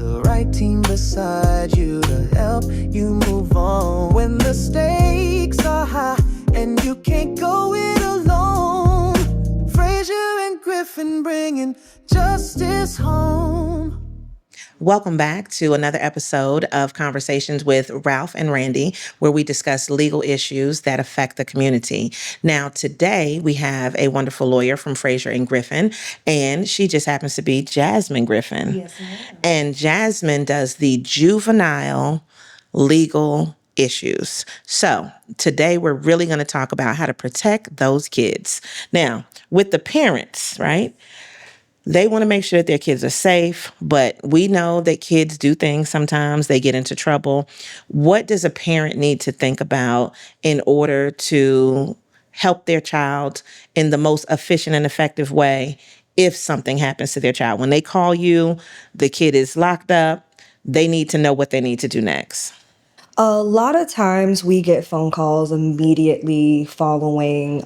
the right team beside you to help you move on when the stakes are high and you can't go it alone. Frasier and Griffin bringing justice home. Welcome back to another episode of Conversations with Ralph and Randy, where we discuss legal issues that affect the community. Now, today we have a wonderful lawyer from Frasier and Griffin, and she just happens to be Jasmine Griffin. Yes, ma'am. And Jasmine does the juvenile legal issues. So today we're really going to talk about how to protect those kids. Now, with the parents, right? They want to make sure that their kids are safe, but we know that kids do things sometimes. They get into trouble. What does a parent need to think about in order to help their child in the most efficient and effective way if something happens to their child? When they call you, the kid is locked up, they need to know what they need to do next. A lot of times we get phone calls immediately following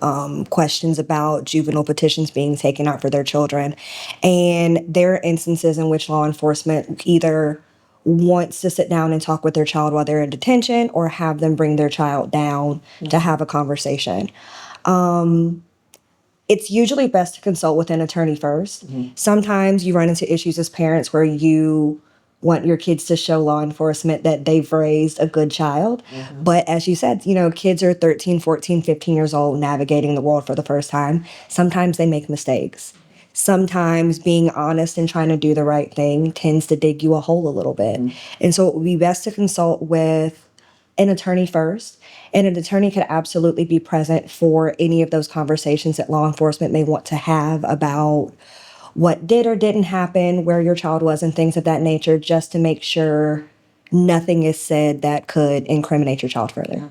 questions about juvenile petitions being taken out for their children. And there are instances in which law enforcement either wants to sit down and talk with their child while they're in detention or have them bring their child down to have a conversation. It's usually best to consult with an attorney first. Sometimes you run into issues as parents where you want your kids to show law enforcement that they've raised a good child. But as you said, kids are 13, 14, 15 years old navigating the world for the first time. Sometimes they make mistakes. Sometimes being honest and trying to do the right thing tends to dig you a hole a little bit. And so it would be best to consult with an attorney first. And an attorney could absolutely be present for any of those conversations that law enforcement may want to have about what did or didn't happen, where your child was, and things of that nature, just to make sure nothing is said that could incriminate your child further.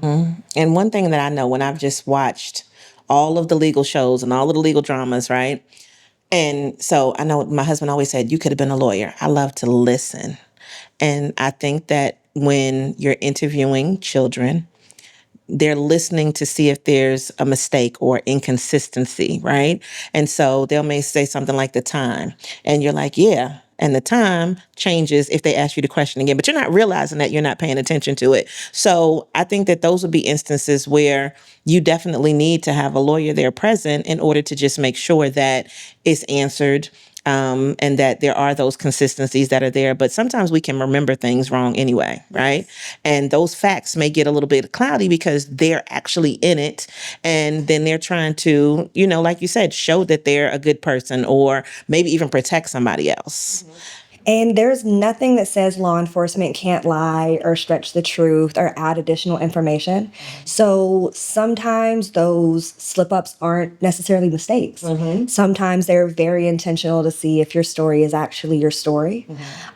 And one thing that I know when I've just watched all of the legal shows and all of the legal dramas, right? And so I know my husband always said, you could have been a lawyer. I love to listen. And I think that when you're interviewing children, they're listening to see if there's a mistake or inconsistency, right? And so they may say something like the time, and you're like, yeah. And the time changes if they ask you the question again, but you're not realizing that you're not paying attention to it. So I think that those would be instances where you definitely need to have a lawyer there present in order to just make sure that it's answered. And that there are those consistencies that are there. But sometimes we can remember things wrong anyway, right? And those facts may get a little bit cloudy because they're actually in it. And then they're trying to, like you said, show that they're a good person or maybe even protect somebody else. And there's nothing that says law enforcement can't lie or stretch the truth or add additional information. So sometimes those slip-ups aren't necessarily mistakes. Sometimes they're very intentional to see if your story is actually your story.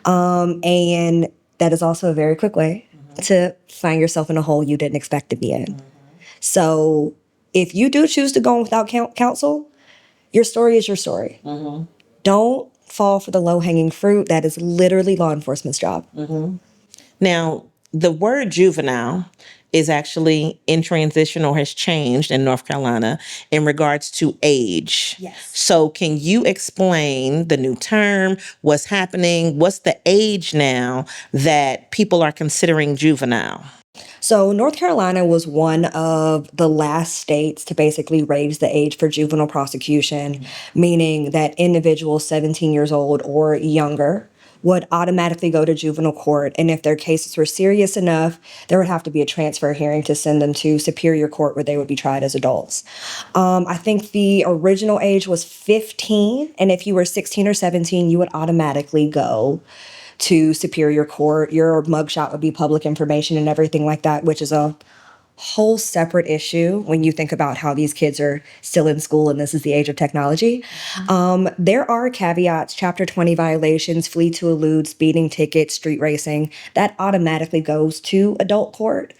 And that is also a very quick way to find yourself in a hole you didn't expect to be in. So if you do choose to go without counsel, your story is your story. Don't fall for the low-hanging fruit. That is literally law enforcement's job. Now, the word juvenile is actually in transition or has changed in North Carolina in regards to age. Yes. So can you explain the new term, what's happening, what's the age now that people are considering juvenile? So North Carolina was one of the last states to basically raise the age for juvenile prosecution, meaning that individuals 17 years old or younger would automatically go to juvenile court. And if their cases were serious enough, there would have to be a transfer hearing to send them to superior court where they would be tried as adults. I think the original age was 15. And if you were 16 or 17, you would automatically go to superior court. Your mugshot would be public information and everything like that, which is a whole separate issue when you think about how these kids are still in school and this is the age of technology. There are caveats, Chapter 20 violations, flee to elude, speeding tickets, street racing, that automatically goes to adult court.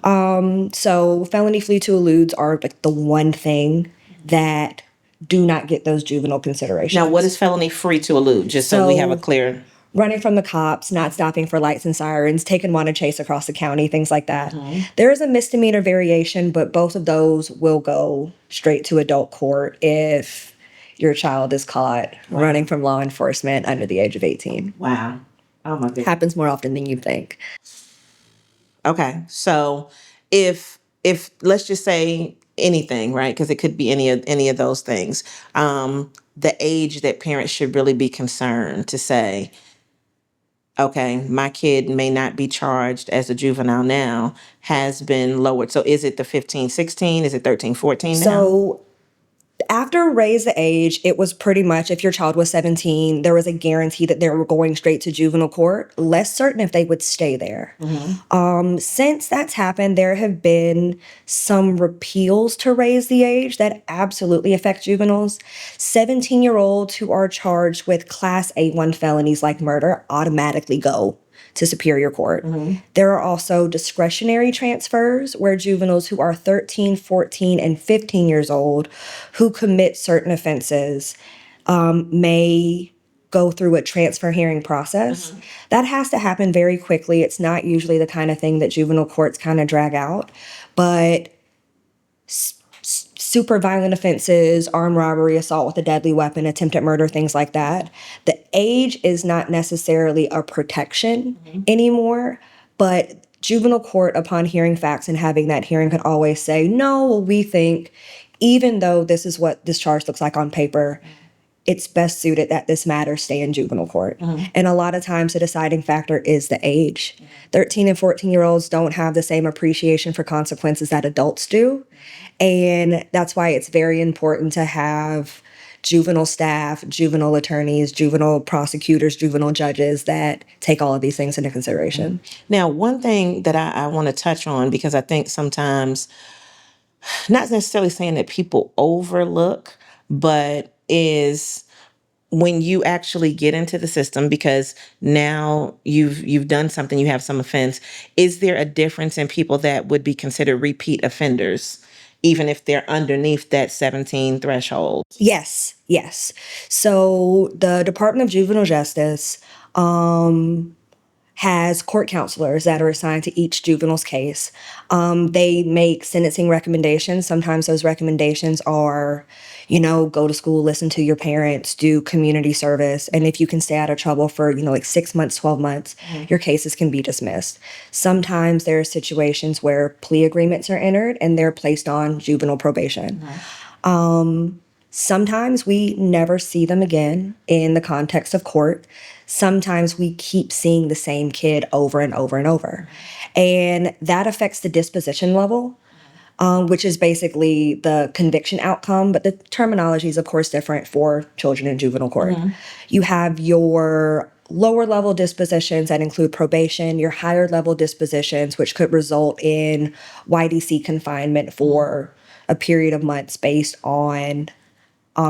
So felony flee to eludes are like the one thing that do not get those juvenile considerations. Now, what is felony free to elude? Just so we have a clear... Running from the cops, not stopping for lights and sirens, taking one to chase across the county, things like that. There is a misdemeanor variation, but both of those will go straight to adult court if your child is caught running from law enforcement under the age of 18. Wow. Oh my goodness. Happens more often than you think. Okay. So if let's just say anything, right? Because it could be any of those things. The age that parents should really be concerned to say, okay, my kid may not be charged as a juvenile now, has been lowered. So is it the 15, 16? Is it 13, 14 now? So after raise the age, it was pretty much if your child was 17, there was a guarantee that they were going straight to juvenile court. Less certain if they would stay there. Since that's happened, there have been some repeals to raise the age that absolutely affect juveniles. 17-year-olds who are charged with Class A1 felonies like murder automatically go to Superior Court. There are also discretionary transfers where juveniles who are 13, 14, and 15 years old who commit certain offenses may go through a transfer hearing process. That has to happen very quickly. It's not usually the kind of thing that juvenile courts kind of drag out, but super violent offenses, armed robbery, assault with a deadly weapon, attempted murder, things like that. The age is not necessarily a protection anymore, but juvenile court, upon hearing facts and having that hearing, could always say, no, well, we think, even though this is what this charge looks like on paper, it's best suited that this matter stay in juvenile court. And a lot of times the deciding factor is the age. 13 and 14-year-olds don't have the same appreciation for consequences that adults do. And that's why it's very important to have juvenile staff, juvenile attorneys, juvenile prosecutors, juvenile judges that take all of these things into consideration. Now, one thing that I want to touch on, because I think sometimes, not necessarily saying that people overlook, but is when you actually get into the system, because now you've done something, you have some offense, is there a difference in people that would be considered repeat offenders, even if they're underneath that 17 threshold? Yes. So the Department of Juvenile Justice has court counselors that are assigned to each juvenile's case. They make sentencing recommendations. Sometimes those recommendations are, go to school, listen to your parents, do community service. And if you can stay out of trouble for, like 6 months, 12 months, your cases can be dismissed. Sometimes there are situations where plea agreements are entered and they're placed on juvenile probation. Sometimes we never see them again in the context of court. Sometimes we keep seeing the same kid over and over and over. And that affects the disposition level, which is basically the conviction outcome. But the terminology is, of course, different for children in juvenile court. You have your lower level dispositions that include probation, your higher level dispositions, which could result in YDC confinement for a period of months based on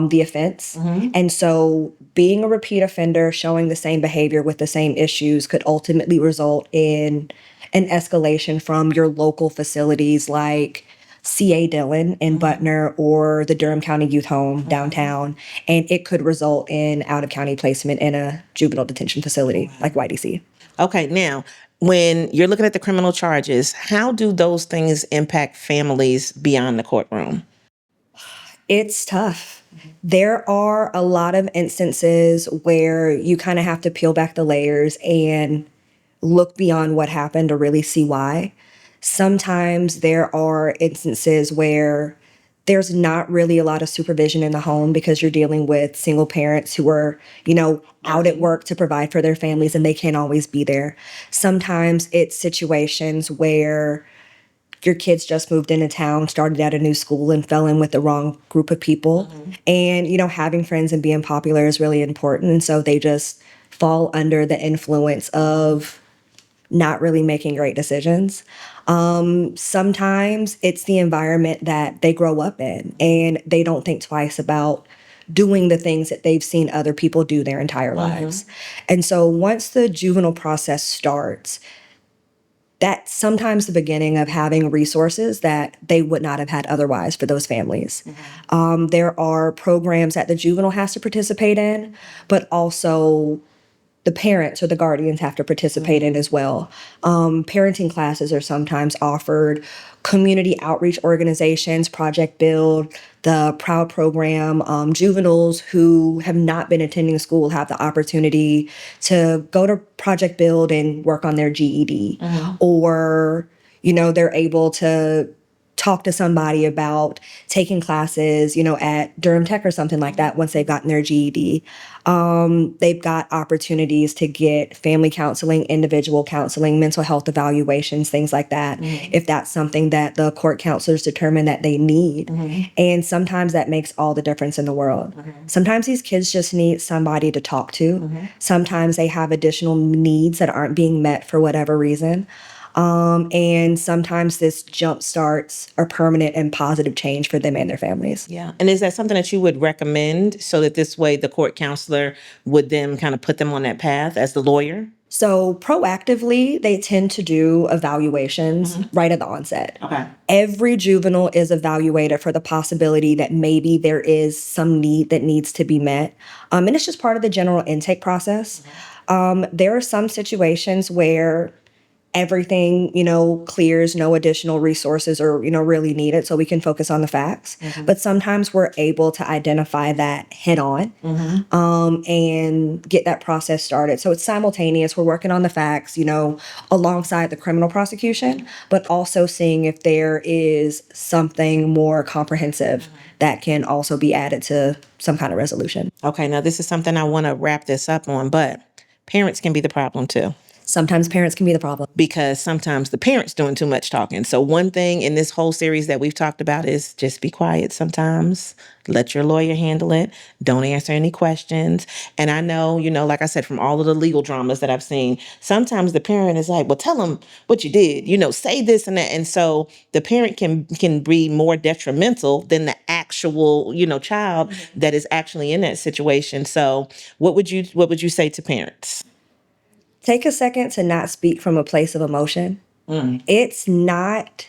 the offense. And so being a repeat offender, showing the same behavior with the same issues could ultimately result in an escalation from your local facilities like CA Dillon in Butner or the Durham County Youth Home downtown. And it could result in out-of-county placement in a juvenile detention facility like YDC. Okay, now, when you're looking at the criminal charges, how do those things impact families beyond the courtroom? It's tough. There are a lot of instances where you kind of have to peel back the layers and look beyond what happened to really see why. Sometimes there are instances where there's not really a lot of supervision in the home because you're dealing with single parents who are, out at work to provide for their families and they can't always be there. Sometimes it's situations where your kids just moved into town, started at a new school, and fell in with the wrong group of people. And, having friends and being popular is really important. And so they just fall under the influence of not really making great decisions. Sometimes it's the environment that they grow up in, and they don't think twice about doing the things that they've seen other people do their entire lives. And so once the juvenile process starts, that's sometimes the beginning of having resources that they would not have had otherwise for those families. There are programs that the juvenile has to participate in, but also the parents or the guardians have to participate in as well. Parenting classes are sometimes offered. Community outreach organizations, Project Build, the Proud program, juveniles who have not been attending school have the opportunity to go to Project Build and work on their GED. Or, they're able to talk to somebody about taking classes, at Durham Tech or something like that once they've gotten their GED. They've got opportunities to get family counseling, individual counseling, mental health evaluations, things like that, if that's something that the court counselors determine that they need. And sometimes that makes all the difference in the world. Sometimes these kids just need somebody to talk to. Sometimes they have additional needs that aren't being met for whatever reason. And sometimes this jump starts a permanent and positive change for them and their families. Yeah. And is that something that you would recommend so that this way the court counselor would then kind of put them on that path as the lawyer? So proactively, they tend to do evaluations right at the onset. Okay. Every juvenile is evaluated for the possibility that maybe there is some need that needs to be met. And it's just part of the general intake process. There are some situations where everything, clears, no additional resources are, really needed, so we can focus on the facts. But sometimes we're able to identify that head on and get that process started. So it's simultaneous. We're working on the facts, alongside the criminal prosecution, but also seeing if there is something more comprehensive that can also be added to some kind of resolution. Okay, now this is something I want to wrap this up on, but parents can be the problem too. Sometimes parents can be the problem. Because sometimes the parents doing too much talking. So one thing in this whole series that we've talked about is just be quiet sometimes. Let your lawyer handle it. Don't answer any questions. And I know, like I said, from all of the legal dramas that I've seen, sometimes the parent is like, well, tell them what you did, say this and that. And so the parent can be more detrimental than the actual, child that is actually in that situation. So what would you say to parents? Take a second to not speak from a place of emotion. It's not,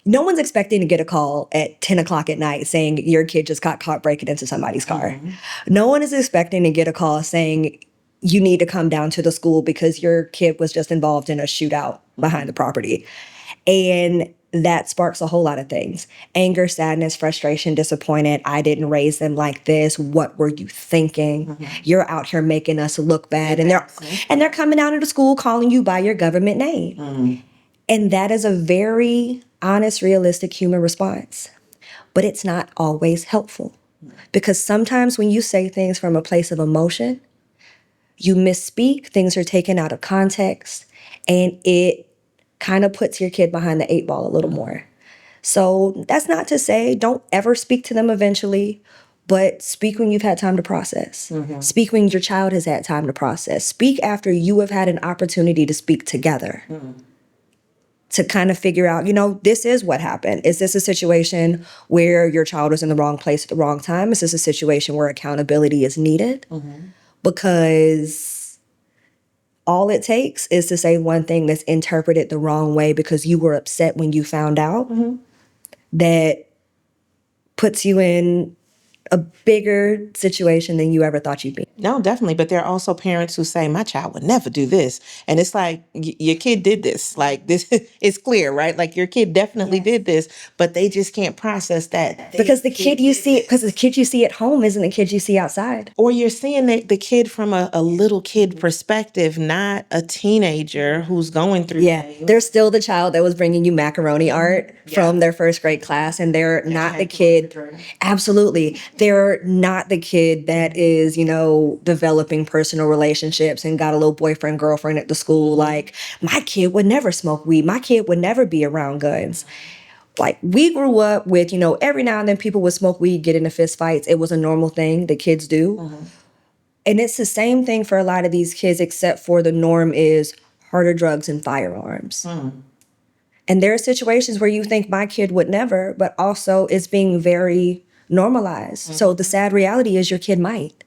no one's expecting to get a call at 10 o'clock at night saying your kid just got caught breaking into somebody's car. No one is expecting to get a call saying you need to come down to the school because your kid was just involved in a shootout behind the property. And that sparks a whole lot of things. Anger, sadness, frustration, disappointed. I didn't raise them like this. What were you thinking? You're out here making us look bad. And they're coming out of the school calling you by your government name. And that is a very honest, realistic human response. But it's not always helpful. Because sometimes when you say things from a place of emotion, you misspeak, things are taken out of context, and it kind of puts your kid behind the 8 ball a little more. So that's not to say don't ever speak to them eventually, but speak when you've had time to process. Speak when your child has had time to process. Speak after you have had an opportunity to speak together. To kind of figure out, this is what happened. Is this a situation where your child was in the wrong place at the wrong time? Is this a situation where accountability is needed? Because all it takes is to say one thing that's interpreted the wrong way because you were upset when you found out, that puts you in a bigger situation than you ever thought you'd be. No, definitely. But there are also parents who say, my child would never do this. And it's like, your kid did this. Like, this is clear, right? Like, your kid definitely did this, but they just can't process that. Because the kid you see at home isn't the kid you see outside. Or you're seeing the kid from a little kid perspective, not a teenager who's going through things. They're still the child that was bringing you macaroni art from their first grade class, and they're not the kid. Absolutely. They're not the kid that is, developing personal relationships and got a little boyfriend, girlfriend at the school. Like, my kid would never smoke weed. My kid would never be around guns. Like, we grew up with, every now and then people would smoke weed, get into fist fights. It was a normal thing that kids do. And it's the same thing for a lot of these kids, except for the norm is harder drugs and firearms. And there are situations where you think my kid would never, but also it's being very normalized. So the sad reality is your kid might.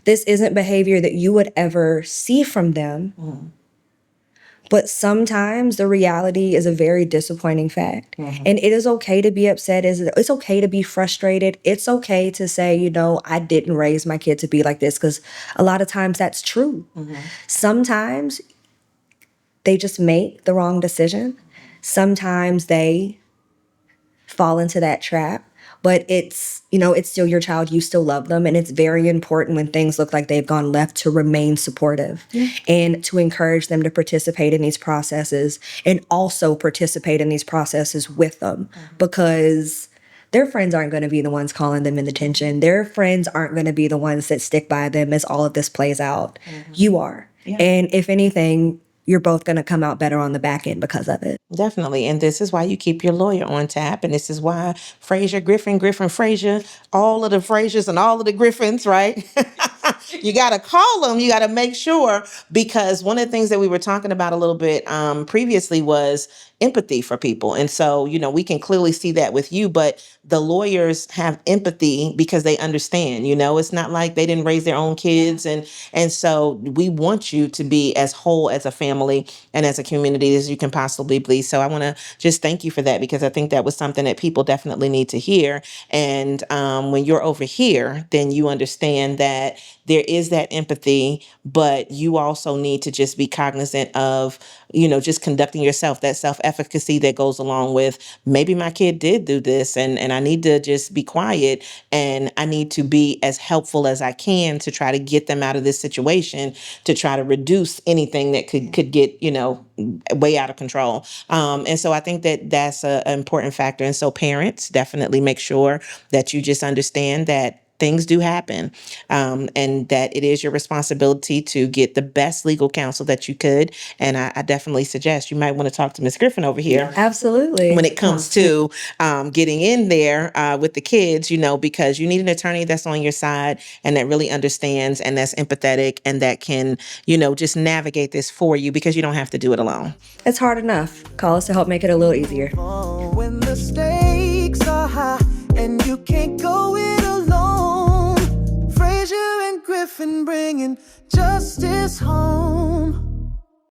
This isn't behavior that you would ever see from them. But sometimes the reality is a very disappointing fact. And it is okay to be upset. It's okay to be frustrated. It's okay to say, you know, I didn't raise my kid to be like this, because a lot of times that's true. Sometimes they just make the wrong decision. Sometimes they fall into that trap. But it's, you know, it's still your child. You still love them. And it's very important when things look like they've gone left to remain supportive and to encourage them to participate in these processes and also participate in these processes with them, because their friends aren't going to be the ones calling them in detention. Their friends aren't going to be the ones that stick by them as all of this plays out. You are. And if anything, you're both going to come out better on the back end because of it. Definitely. And this is why you keep your lawyer on tap. And this is why Frasier Griffin, Frasier, all of the Frasiers and all of the Griffins, right? You got to call them. You got to make sure, because one of the things that we were talking about a little bit previously was empathy for people. And so, you know, we can clearly see that with you, but the lawyers have empathy because they understand, you know, it's not like they didn't raise their own kids. And so we want you to be as whole as a family and as a community as you can possibly be. So I want to just thank you for that, because I think that was something that people definitely need to hear. And when you're over here, then you understand that there is that empathy, but you also need to just be cognizant of, you know, just conducting yourself, that self-efficacy that goes along with, maybe my kid did do this and I need to just be quiet, and I need to be as helpful as I can to try to get them out of this situation, to try to reduce anything that could get, you know, way out of control. And so I think that that's an important factor. And so parents, definitely make sure that you just understand that things do happen, and that it is your responsibility to get the best legal counsel that you could. And I definitely suggest you might want to talk to Miss Griffin over here. Absolutely. When it comes to getting in there with the kids, you know, because you need an attorney that's on your side and that really understands and that's empathetic and that can, you know, just navigate this for you, because you don't have to do it alone. It's hard enough. Call us to help make it a little easier. When the stakes are high and you can't go it alone, Frasier and Griffin bringing justice home.